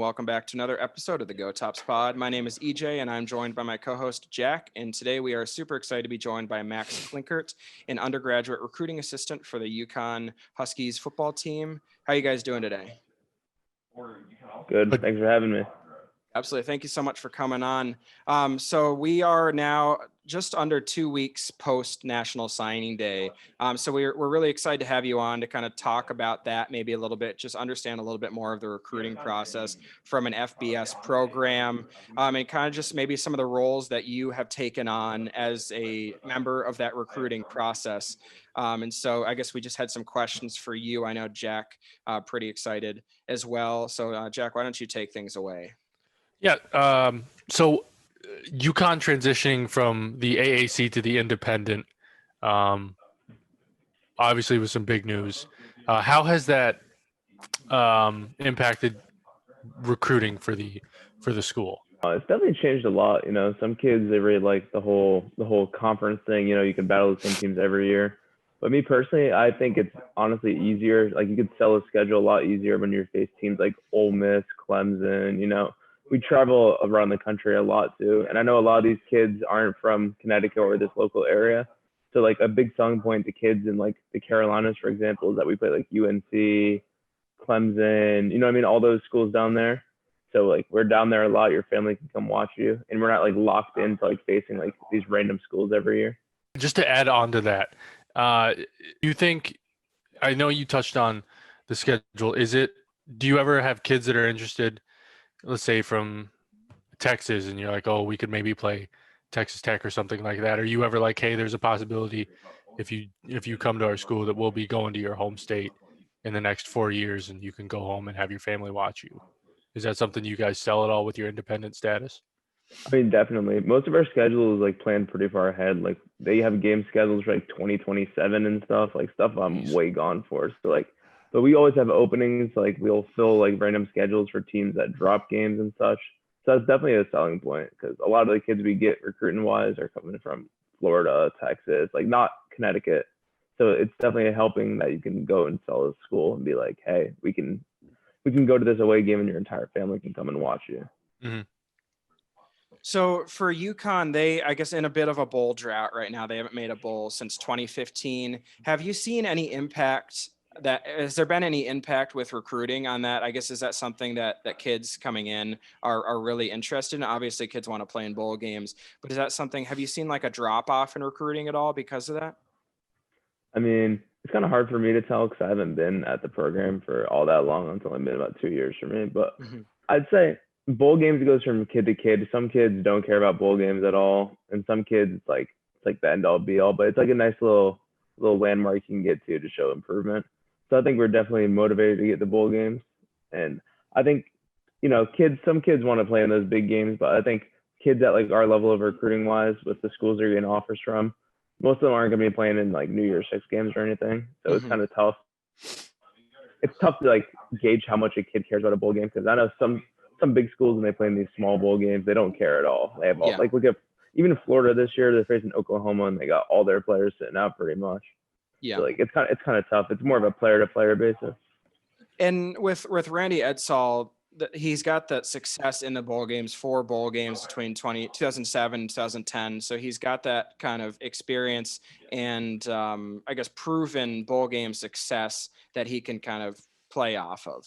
welcome back to another episode of the Go Tops Pod. My name is EJ, and I'm joined by my co-host Jack. And today we are super excited to be joined by Max Klinkert, an undergraduate recruiting assistant for the UConn Huskies football team. How are you guys doing today? Good. Thanks for having me. Absolutely. Thank you so much for coming on. So we are now just under 2 weeks post National Signing Day. So we're really excited to have you on to kind of talk about that maybe a little bit, just understand a little bit more of the recruiting process from an FBS program, and kind of just maybe some of the roles that you have taken on as a member of that recruiting process. And so I guess we just had some questions for you. I know Jack, pretty excited as well. So Jack, why don't you take things away? Yeah. So UConn transitioning from the AAC to the independent, obviously with some big news. How has that impacted recruiting for the school? It's definitely changed a lot. Some kids, they really like the whole conference thing. You can battle the same teams every year. But me personally, I think it's honestly easier. Like, you could sell a schedule a lot easier when you face teams like Ole Miss, Clemson. We travel around the country a lot too. And I know a lot of these kids aren't from Connecticut or this local area. So like a big selling point to kids in like the Carolinas, for example, is that we play like UNC, Clemson, all those schools down there. So like we're down there a lot. Your family can come watch you, and we're not like locked into like facing like these random schools every year. Just to add on to that, you think, I know you touched on the schedule. Do you ever have kids that are interested, let's say from Texas, and you're like, oh, we could maybe play Texas Tech or something like that? Are you ever like, hey, there's a possibility if you come to our school that we'll be going to your home state in the next 4 years and you can go home and have your family watch you? Is that something you guys sell at all with your independent status? I mean, definitely. Most of our schedule is like planned pretty far ahead. Like they have game schedules for like 2027 and stuff I'm way gone for. So like, but we always have openings. Like we'll fill like random schedules for teams that drop games and such. So that's definitely a selling point, because a lot of the kids we get recruiting wise are coming from Florida, Texas, like not Connecticut. So it's definitely helping that you can go and sell a school and be like, hey, we can go to this away game and your entire family can come and watch you. Mm-hmm. So for UConn, they, I guess, in a bit of a bowl drought right now. They haven't made a bowl since 2015. Have you seen any impact? Has there been any impact with recruiting on that? I guess, is that something that kids coming in are really interested in? Obviously, kids want to play in bowl games, but is that something, have you seen like a drop off in recruiting at all because of that? I mean, it's kind of hard for me to tell because I haven't been at the program for all that long. It's only been about 2 years for me. But I'd say bowl games goes from kid to kid. Some kids don't care about bowl games at all, and some kids it's like the end all be all. But it's like a nice little landmark you can get to show improvement. So I think we're definitely motivated to get the bowl games, and I think some kids want to play in those big games, but I think kids at like our level of recruiting wise, with the schools they're getting offers from, most of them aren't going to be playing in like New Year's Six games or anything. So it's kind of tough. It's tough to like gauge how much a kid cares about a bowl game, because I know some big schools, when they play in these small bowl games, they don't care at all. They have all like, look at even Florida this year, they're facing Oklahoma and they got all their players sitting out pretty much. Yeah. So like it's kind of tough. It's more of a player to player basis. And with Randy Edsall, he's got that success in the bowl games, 4 bowl games between 2007 and 2010. So he's got that kind of experience and I guess proven bowl game success that he can kind of play off of.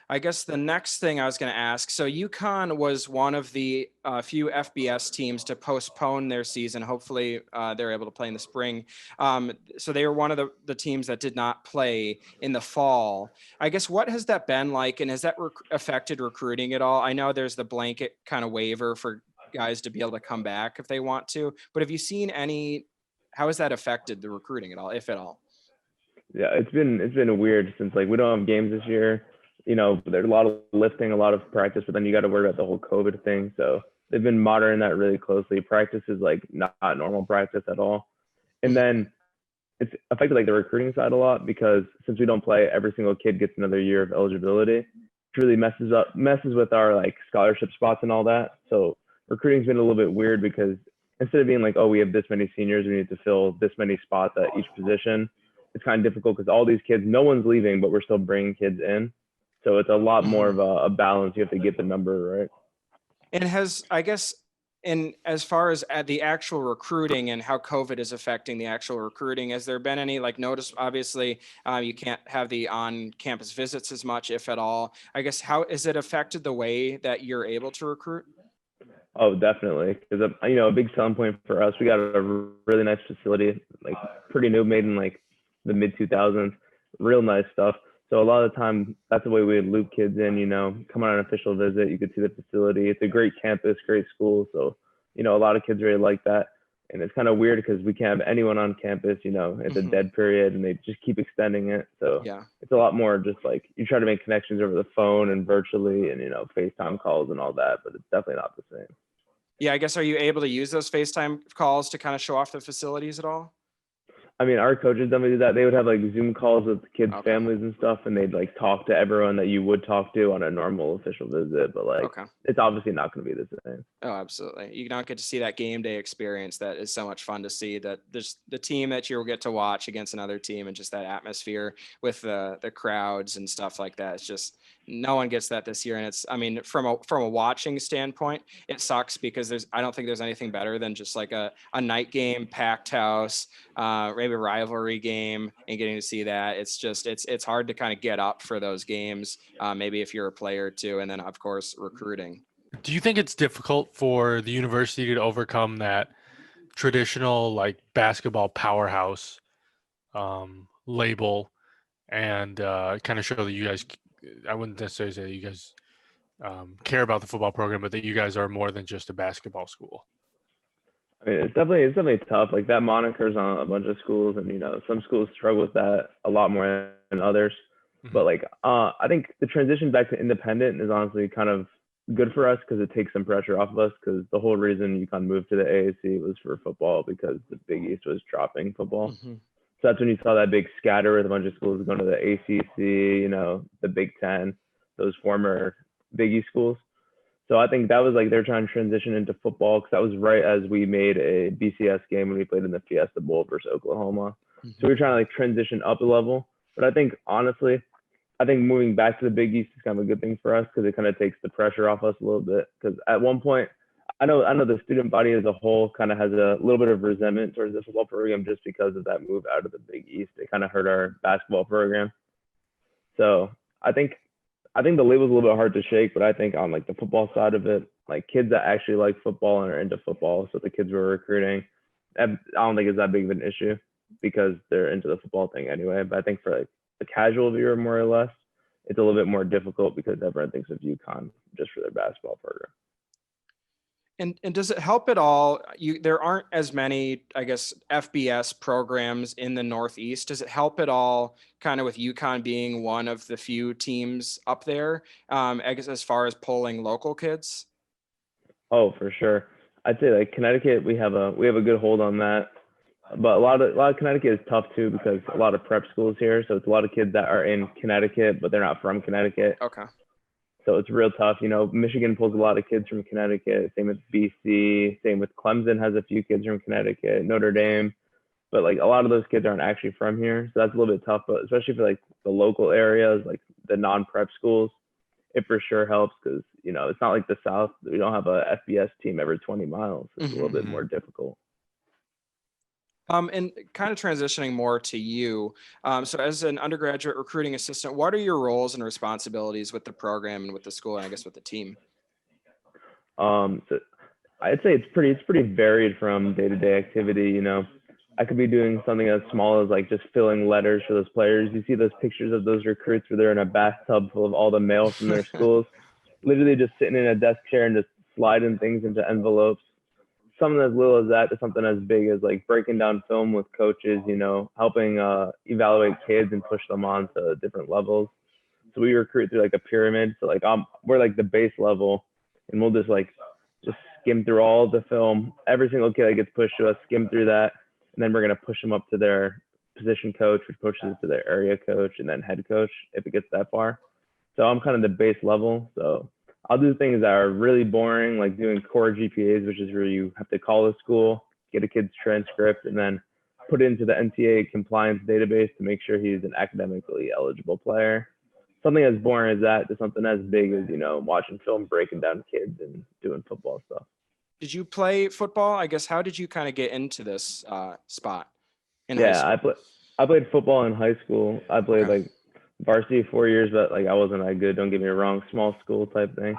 I guess the next thing I was going to ask, so UConn was one of the few FBS teams to postpone their season. Hopefully they're able to play in the spring. So they were one of the teams that did not play in the fall. I guess, what has that been like, and has that affected recruiting at all? I know there's the blanket kind of waiver for guys to be able to come back if they want to, but have you seen how has that affected the recruiting at all, if at all? Yeah, it's been weird since like we don't have games this year. There's a lot of lifting, a lot of practice, but then you got to worry about the whole COVID thing. So they've been monitoring that really closely. Practice is like not normal practice at all. And then it's affected like the recruiting side a lot, because since we don't play, every single kid gets another year of eligibility. It really messes with our like scholarship spots and all that. So recruiting's been a little bit weird, because instead of being like, oh, we have this many seniors, we need to fill this many spots at each position, it's kind of difficult because all these kids, no one's leaving, but we're still bringing kids in. So it's a lot more Mhm. of a balance. You have to get the number right. And I guess, in as far as the actual recruiting and how COVID is affecting the actual recruiting, has there been any like notice? Obviously, you can't have the on-campus visits as much, if at all. I guess, how has it affected the way that you're able to recruit? Oh, definitely. Because a big selling point for us, we got a really nice facility, like pretty new, made in like the mid 2000s, real nice stuff. So a lot of the time, that's the way we would loop kids in. Come on an official visit, you could see the facility. It's a great campus, great school. So a lot of kids really like that. And it's kind of weird because we can't have anyone on campus. It's a Mhm. dead period, and they just keep extending it. So Yeah. it's a lot more just like you try to make connections over the phone and virtually, and FaceTime calls and all that. But it's definitely not the same. Yeah, I guess, are you able to use those FaceTime calls to kind of show off the facilities at all? I mean, our coaches definitely do that. They would have like Zoom calls with the kids' Okay. families and stuff, and they'd like talk to everyone that you would talk to on a normal official visit. But like, Okay. it's obviously not going to be the same. Oh, absolutely. You don't get to see that game day experience that is so much fun to see, that there's the team that you'll get to watch against another team, and just that atmosphere with the crowds and stuff like that. It's just, no one gets that this year. And I mean, from a watching standpoint, it sucks because I don't think there's anything better than just like a night game, packed house, maybe a rivalry game, and getting to see that. It's just, it's hard to kind of get up for those games. Maybe if you're a player too, and then of course recruiting. Do you think it's difficult for the university to overcome that traditional like basketball powerhouse label and kind of show that you guys, I wouldn't necessarily say that you guys care about the football program, but that you guys are more than just a basketball school? I mean, it's definitely tough. Like that moniker's on a bunch of schools, and some schools struggle with that a lot more than others. Mhm. But like, I think the transition back to independent is honestly kind of good for us because it takes some pressure off of us. Because the whole reason UConn moved to the AAC was for football because the Big East was dropping football. Mhm. So that's when you saw that big scatter with a bunch of schools going to the ACC, the Big Ten, those former Big East schools. So I think that was like they're trying to transition into football because that was right as we made a BCS game when we played in the Fiesta Bowl versus Oklahoma. So we were trying to like transition up a level. But I think honestly, I think moving back to the Big East is kind of a good thing for us because it kind of takes the pressure off us a little bit. Because at one point, I know the student body as a whole kind of has a little bit of resentment towards the football program just because of that move out of the Big East. It kind of hurt our basketball program. So I think the label's a little bit hard to shake, but I think on like the football side of it, like kids that actually like football and are into football, so the kids we're recruiting, I don't think it's that big of an issue because they're into the football thing anyway. But I think for like the casual viewer, more or less, it's a little bit more difficult because everyone thinks of UConn just for their basketball program. And does it help at all? There aren't as many, I guess, FBS programs in the Northeast. Does it help at all, kind of with UConn being one of the few teams up there? I guess as far as pulling local kids. Oh, for sure. I'd say like Connecticut, we have a good hold on that. But a lot of Connecticut is tough too because a lot of prep schools here, so it's a lot of kids that are in Connecticut, but they're not from Connecticut. Okay. So it's real tough. Michigan pulls a lot of kids from Connecticut. Same with BC. Same with Clemson has a few kids from Connecticut. Notre Dame, but like a lot of those kids aren't actually from here, so that's a little bit tough. But especially for like the local areas, like the non-prep schools, it for sure helps because it's not like the South. We don't have a FBS team every 20 miles. It's a little bit more difficult. And kind of transitioning more to you. So as an undergraduate recruiting assistant, what are your roles and responsibilities with the program and with the school, and I guess with the team? So I'd say it's pretty varied from day-to-day activity. I could be doing something as small as like just filling letters for those players. You see those pictures of those recruits where they're in a bathtub full of all the mail from their schools, literally just sitting in a desk chair and just sliding things into envelopes. Something as little as that to something as big as like breaking down film with coaches, helping evaluate kids and push them on to different levels. So we recruit through like a pyramid. So like we're like the base level, and we'll just skim through all the film. Every single kid that gets pushed to us, skim through that, and then we're gonna push them up to their position coach, which pushes it to their area coach, and then head coach if it gets that far. So I'm kind of the base level. So I'll do things that are really boring, like doing core GPAs, which is where you have to call the school, get a kid's transcript, and then put it into the NCAA compliance database to make sure he's an academically eligible player. something as boring as that to something as big as, watching film, breaking down kids and doing football stuff. Did you play football? I guess, how did you kind of get into this spot in high school? I played football in high school. I played like varsity 4 years, but like I wasn't that good. Don't get me wrong, small school type thing.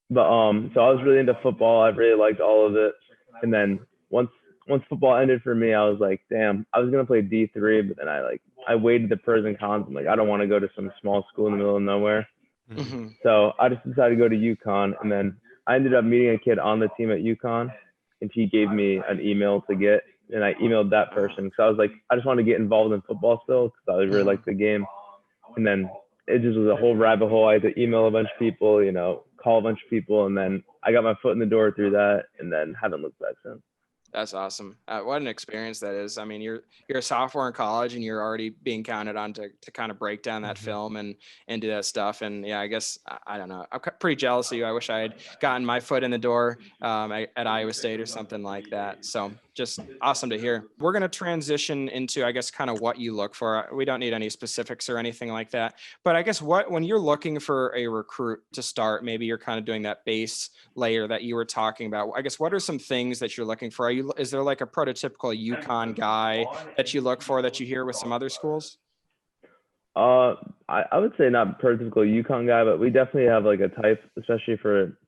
But so I was really into football. I really liked all of it. And then once football ended for me, I was like, damn, I was gonna play D3, but then I weighed the pros and cons. I'm like, I don't want to go to some small school in the middle of nowhere. Mm-hmm. So I just decided to go to UConn, and then I ended up meeting a kid on the team at UConn, and he gave me an email to get, and I emailed that person because I was like, I just wanted to get involved in football still because I really liked the game. And then it just was a whole rabbit hole. I had to email a bunch of people, call a bunch of people, and then I got my foot in the door through that, and then haven't looked back since. That's awesome. What an experience that is. I mean, you're a sophomore in college and you're already being counted on to kind of break down that film and do that stuff. And yeah, I guess, I don't know. I'm pretty jealous of you. I wish I had gotten my foot in the door at Iowa State or something like that. So just awesome to hear. We're going to transition into, I guess, kind of what you look for. We don't need any specifics or anything like that. But I guess when you're looking for a recruit to start, maybe you're kind of doing that base layer that you were talking about. I guess, what are some things that you're looking for? Is there like a prototypical UConn guy that you look for that you hear with some other schools? I would say not prototypical UConn guy, but we definitely have like a type, especially for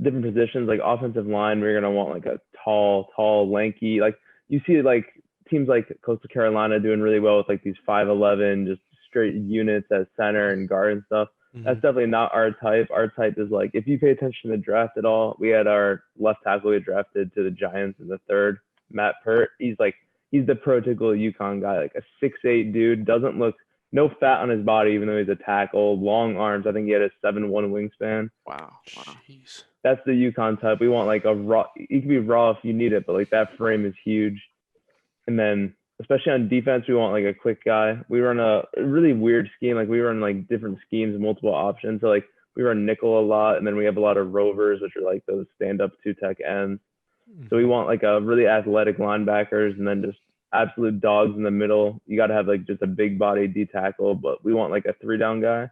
different positions, like offensive line. We're gonna want like a tall, lanky. Like you see, like teams like Coastal Carolina doing really well with like these 5'11", just straight units at center and guard and stuff. Mm-hmm. That's definitely not our type. Our type is like, if you pay attention to the draft at all, we had our left tackle we drafted to the Giants in the third, Matt Pert. He's the prototypical UConn guy, like a 6'8" dude, doesn't look, no fat on his body, even though he's a tackle, long arms. I think he had a 7'1" wingspan. Wow. Jeez. That's the UConn type. We want like a raw, you can be raw if you need it, but like that frame is huge. And then especially on defense, we want like a quick guy. We run a really weird scheme. Like we run like different schemes, multiple options. So like we run nickel a lot, and then we have a lot of rovers, which are like those stand-up two-tech ends. So we want like a really athletic linebackers, and then just absolute dogs in the middle. You got to have like just a big body D tackle, but we want like a 3-down guy.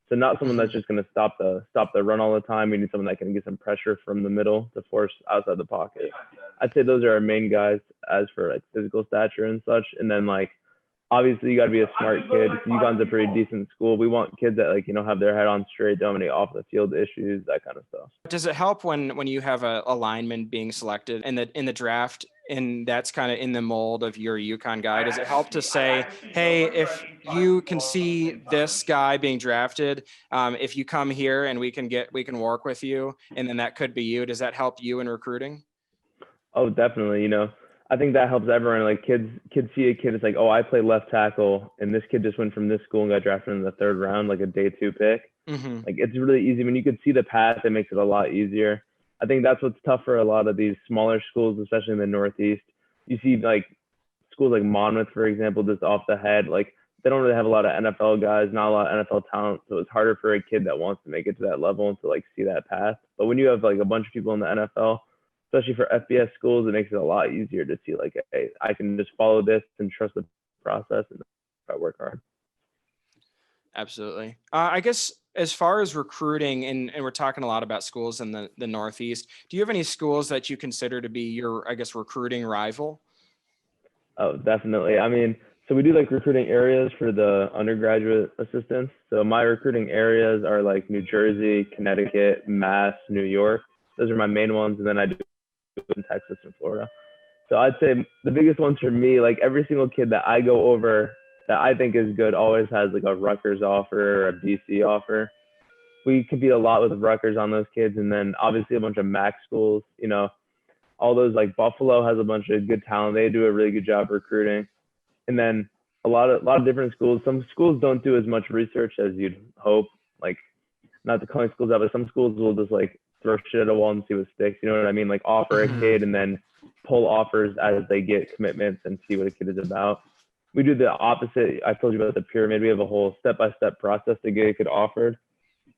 So not someone that's just going to stop the run all the time. We need someone that can get some pressure from the middle to force outside the pocket. I'd say those are our main guys as for like physical stature and such. And then like, obviously you got to be a smart kid. UConn's a pretty decent school. We want kids that like, have their head on straight, don't have any off the field issues, that kind of stuff. Does it help when you have a lineman being selected in the draft, and that's kind of in the mold of your UConn guy? Does it help to say, hey, if you can see this guy being drafted, if you come here and we can work with you, and then that could be you? Does that help you in recruiting? Oh, definitely. I think that helps everyone. Like kids see a kid, it's like, oh, I play left tackle, and this kid just went from this school and got drafted in the 3rd round, like a day 2 pick. Mm-hmm. Like it's really easy when you could see the path. It makes it a lot easier. I think that's what's tough for a lot of these smaller schools, especially in the Northeast. You see like schools like Monmouth, for example, just off the head, like they don't really have a lot of NFL guys, not a lot of NFL talent. So it's harder for a kid that wants to make it to that level and to like see that path. But when you have like a bunch of people in the NFL, especially for FBS schools, it makes it a lot easier to see like, hey, I can just follow this and trust the process and I work hard. Absolutely. I guess as far as recruiting, and we're talking a lot about schools in the Northeast, do you have any schools that you consider to be your, I guess, recruiting rival? Oh, definitely. I mean, so we do like recruiting areas for the undergraduate assistants. So my recruiting areas are like New Jersey, Connecticut, Mass, New York. Those are my main ones. And then I do in Texas and Florida. So I'd say the biggest ones for me, like every single kid that I go over that I think is good always has like a Rutgers offer or a BC offer. We compete a lot with Rutgers on those kids. And then obviously a bunch of MAC schools, all those, like Buffalo has a bunch of good talent. They do a really good job recruiting. And then a lot of different schools. Some schools don't do as much research as you'd hope. Like, not to calling schools out, but some schools will just like throw shit at a wall and see what sticks. You know what I mean? Like offer a kid and then pull offers as they get commitments and see what a kid is about. We do the opposite. I told you about the pyramid. We have a whole step-by-step process to get a kid offered.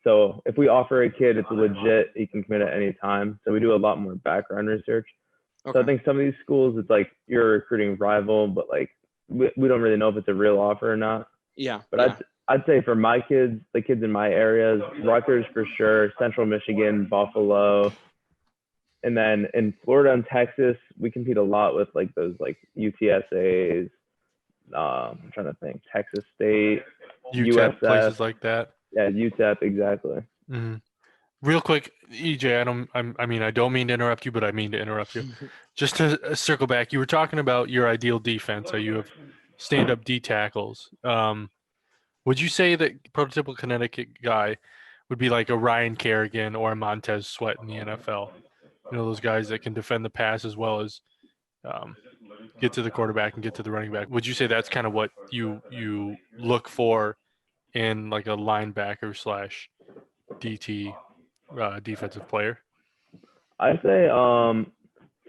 So if we offer a kid, it's legit. He can commit at any time. So we do a lot more background research. Okay. So I think some of these schools, it's like you're a recruiting rival, but like we don't really know if it's a real offer or not. Yeah. But yeah. I'd say for my kids, the kids in my areas, Rutgers for sure, Central Michigan, Buffalo, and then in Florida and Texas, we compete a lot with like those like UTSAs. I'm trying to think, Texas State, UTEP, USF, places like that. yeah, UTEP, exactly. Mm-hmm. Real quick, EJ, I don't mean to interrupt you, but I mean to interrupt you. Just to circle back, you were talking about your ideal defense. How you have stand-up D tackles. Would you say that prototypical Connecticut guy would be like a Ryan Kerrigan or a Montez Sweat in the NFL? You know, those guys that can defend the pass as well as get to the quarterback and get to the running back. Would you say that's kind of what you look for in like a linebacker slash DT defensive player? I'd say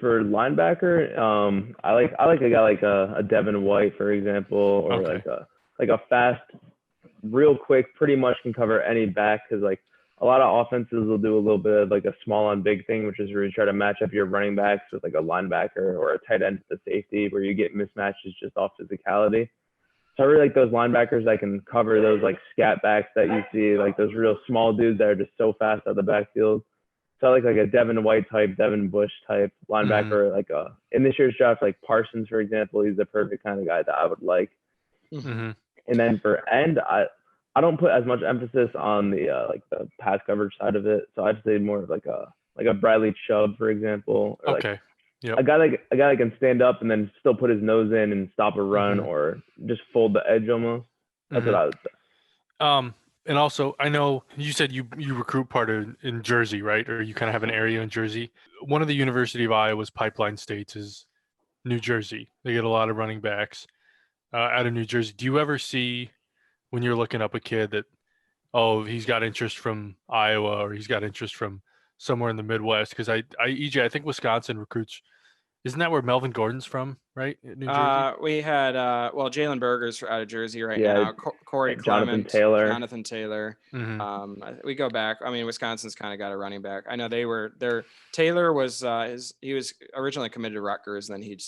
for linebacker, I like a guy like a Devin White, for example, or Okay. like a fast, real quick, pretty much can cover any back, because like a lot of offenses will do a little bit of like a small on big thing, which is where you try to match up your running backs with like a linebacker or a tight end to the safety, where you get mismatches just off physicality. So I really like those linebackers that can cover those like scat backs that you see, like those real small dudes that are just so fast out of the backfield. So I like a Devin White type, Devin Bush type linebacker, like in this year's draft, like Parsons, for example, he's the perfect kind of guy that I would like. Mm-hmm. And then for end, I don't put as much emphasis on the like the pass coverage side of it. So I'd say more of like a Bradley Chubb, for example, or Okay. like Yep. a guy that can stand up and then still put his nose in and stop a run, or just fold the edge almost. That's what I would say. And also, I know you said you recruit part in Jersey, right? Or you kind of have an area in Jersey. One of the University of Iowa's pipeline states is New Jersey. They get a lot of running backs out of New Jersey. Do you ever see when you're looking up a kid that, oh, he's got interest from Iowa or he's got interest from somewhere in the Midwest? Because EJ, I think Wisconsin recruits. Isn't that where Melvin Gordon's from, right? New Jersey? We had Jalen Berger's out of Jersey right Yeah, now. Corey Jonathan Clement, Taylor. Jonathan Taylor. We go back. I mean, Wisconsin's kind of got a running back. I know Taylor was he was originally committed to Rutgers, and then he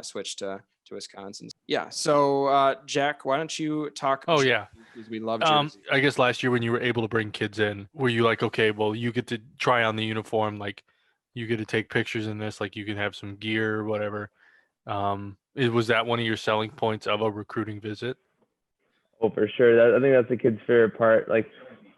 switched to Wisconsin. Yeah. So Jack, why don't you talk? Oh yeah, because we love Jersey. I guess last year when you were able to bring kids in, were you like, okay, well, you get to try on the uniform, like you get to take pictures in this, like you can have some gear or whatever. Was that one of your selling points of a recruiting visit? Oh, for sure. I think that's the kid's favorite part. Like,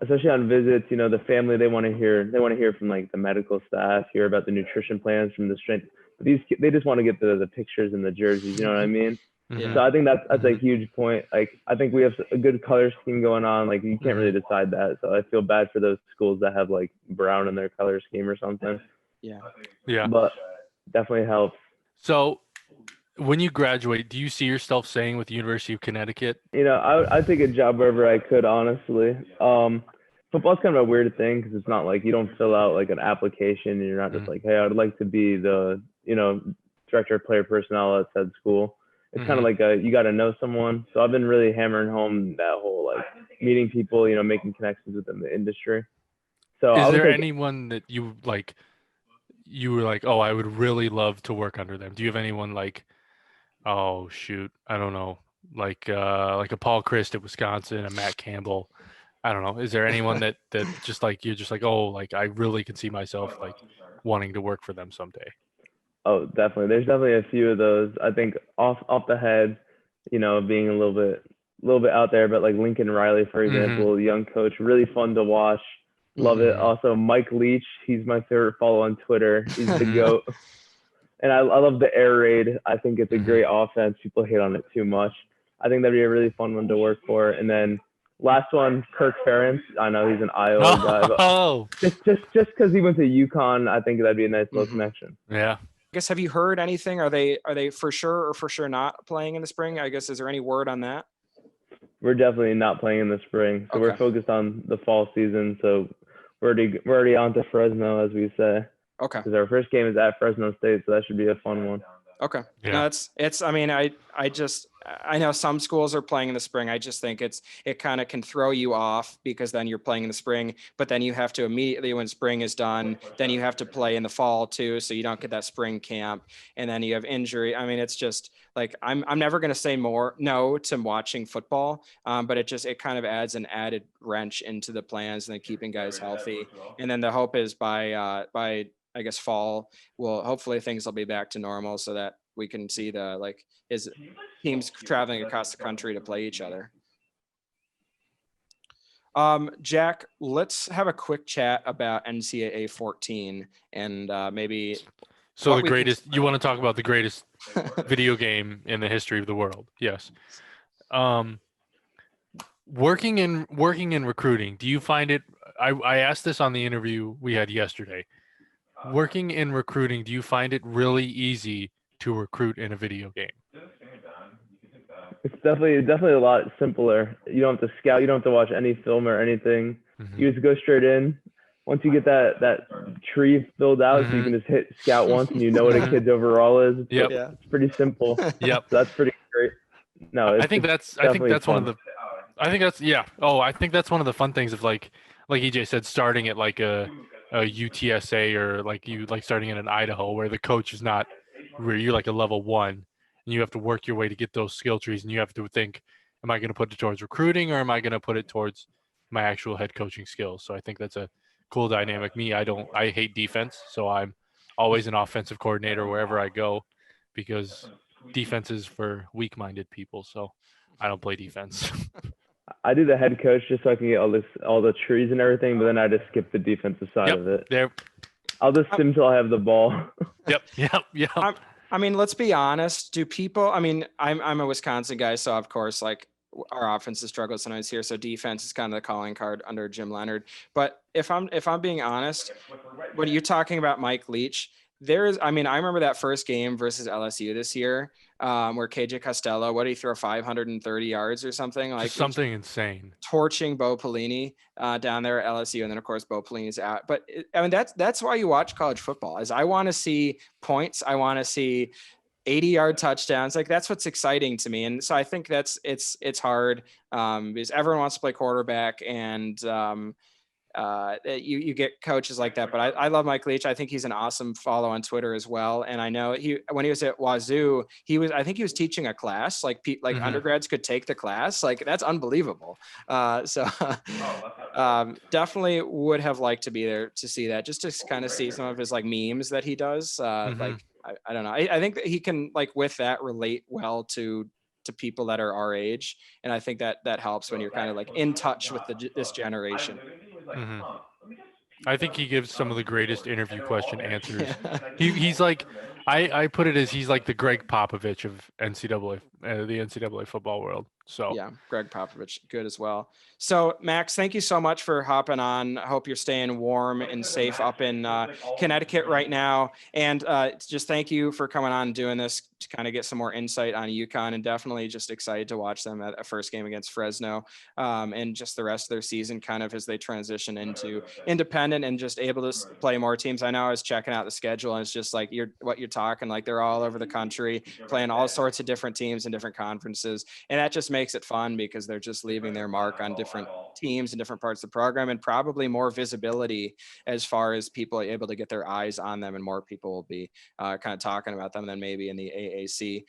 especially on visits, you know, the family, they want to hear from like the medical staff, hear about the nutrition plans from the strength. But they just want to get the pictures and the jerseys. You know what I mean? Mm-hmm. So I think that's a huge point. Like, I think we have a good color scheme going on. Like, you can't really decide that. So I feel bad for those schools that have like brown in their color scheme or something. Yeah. But definitely helps. So when you graduate, do you see yourself staying with the University of Connecticut? You know, I'd take a job wherever I could, honestly. Football's kind of a weird thing because it's not like you don't fill out like an application and you're not just like, hey, I'd like to be the, you know, director of player personnel at said school. It's kind of like you got to know someone. So I've been really hammering home that whole like meeting people, you know, making connections within the industry. So is there anyone that you were like, oh, I would really love to work under them? Do you have anyone like, oh shoot, I don't know, like a Paul Christ at Wisconsin, a Matt Campbell? I don't know. Is there anyone that just like you're just like, oh, like I really can see myself like wanting to work for them someday? Oh, definitely. There's definitely a few of those. I think off the head, you know, being a little bit out there, but like Lincoln Riley, for example, young coach, really fun to watch. Love it. Also, Mike Leach, he's my favorite follow on Twitter. He's the GOAT. And I love the air raid. I think it's a great offense. People hate on it too much. I think that'd be a really fun one to work for. And then last one, Kirk Ferentz. I know he's an Iowa guy, but just because he went to UConn, I think that'd be a nice little connection. Yeah. I guess, have you heard anything? Are they for sure or for sure not playing in the spring? I guess, is there any word on that? We're definitely not playing in the spring. So we're focused on the fall season. So we're already on to Fresno, as we say. Okay. Because our first game is at Fresno State, so that should be a fun one. Okay. Yeah. No, it's. I mean, I I know some schools are playing in the spring. I just think it kind of can throw you off because then you're playing in the spring, but then you have to immediately when spring is done, then you have to play in the fall too. So you don't get that spring camp, and then you have injury. I mean, it's just like, I'm never going to say no to watching football. But it kind of adds an added wrench into the plans and then keeping guys healthy. And then the hope is by I guess fall, hopefully things will be back to normal so that we can see his teams traveling across the country to play each other. Jack, let's have a quick chat about NCAA 14 and maybe. So the greatest, you want to talk about the greatest video game in the history of the world? Yes. Working in recruiting, do you find it? I asked this on the interview we had yesterday. Working in recruiting, do you find it really easy to recruit in a video game? It's definitely a lot simpler. You don't have to scout. You don't have to watch any film or anything. Mm-hmm. You just go straight in. Once you get that tree filled out, so you can just hit scout once and you know what a kid's overall is. Yep. Yeah. It's pretty simple. Yep. So that's pretty great. No, I think that's one of the. I think that's I think that's one of the fun things of like EJ said, starting at like a UTSA or like starting in an Idaho where the coach is not where you're like a level 1 and you have to work your way to get those skill trees and you have to think, am I going to put it towards recruiting or am I going to put it towards my actual head coaching skills? So I think that's a cool dynamic. I hate defense, so I'm always an offensive coordinator wherever I go because defense is for weak-minded people. So I don't play defense. I do the head coach just so I can get all the trees and everything, but then I just skip the defensive side of it. I'll just sim till I have the ball. Yep. I mean, let's be honest. Do people? I mean, I'm a Wisconsin guy, so of course, like our offenses struggle sometimes here. So defense is kind of the calling card under Jim Leonard. But if I'm being honest, when you're talking about Mike Leach, I remember that first game versus LSU this year, where KJ Costello, what did he throw, 530 yards or something? Like something insane. Torching Bo Pelini down there at LSU. And then of course, Bo Pelini's out. But that's why you watch college football, is I want to see points. I want to see 80-yard touchdowns. Like that's what's exciting to me. And so I think it's hard because everyone wants to play quarterback and you get coaches like that, but I love Mike Leach. I think he's an awesome follow on Twitter as well. And I know when he was at Wazoo, I think he was teaching a class like undergrads could take the class. Like that's unbelievable. Definitely would have liked to be there to see that, just to kind of see some of his like memes that he does. Like, I don't know. I think that he can like with that relate well to people that are our age. And I think that helps when you're kind of like in touch with this generation. Mm-hmm. I think he gives some of the greatest interview question answers. He's like, I put it as he's like the Greg Popovich of NCAA, the NCAA football world. So yeah, Greg Popovich, good as well. So Max, thank you so much for hopping on. I hope you're staying warm and safe up in Connecticut right now. And just thank you for coming on and doing this to kind of get some more insight on UConn, and definitely just excited to watch them at a first game against Fresno and just the rest of their season kind of as they transition into independent and just able to play more teams. I know I was checking out the schedule and it's just like what you're talking, like they're all over the country playing all sorts of different teams in different conferences. And that just makes it fun because they're just leaving their mark on different teams in different parts of the program, and probably more visibility as far as people are able to get their eyes on them, and more people will be kind of talking about them than maybe in the AAC.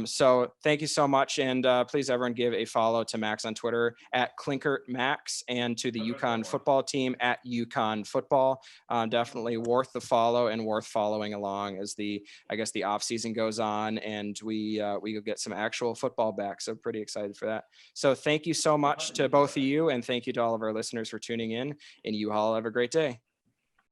So thank you so much. And please everyone give a follow to Max on Twitter at Klinkert Max, and to the UConn football team at UConn football. Definitely worth the follow and worth following along as the off season goes on, and we go get some actual football back. So pretty excited for that. So thank you so much to both of you, and thank you to all of our listeners for tuning in, and you all have a great day.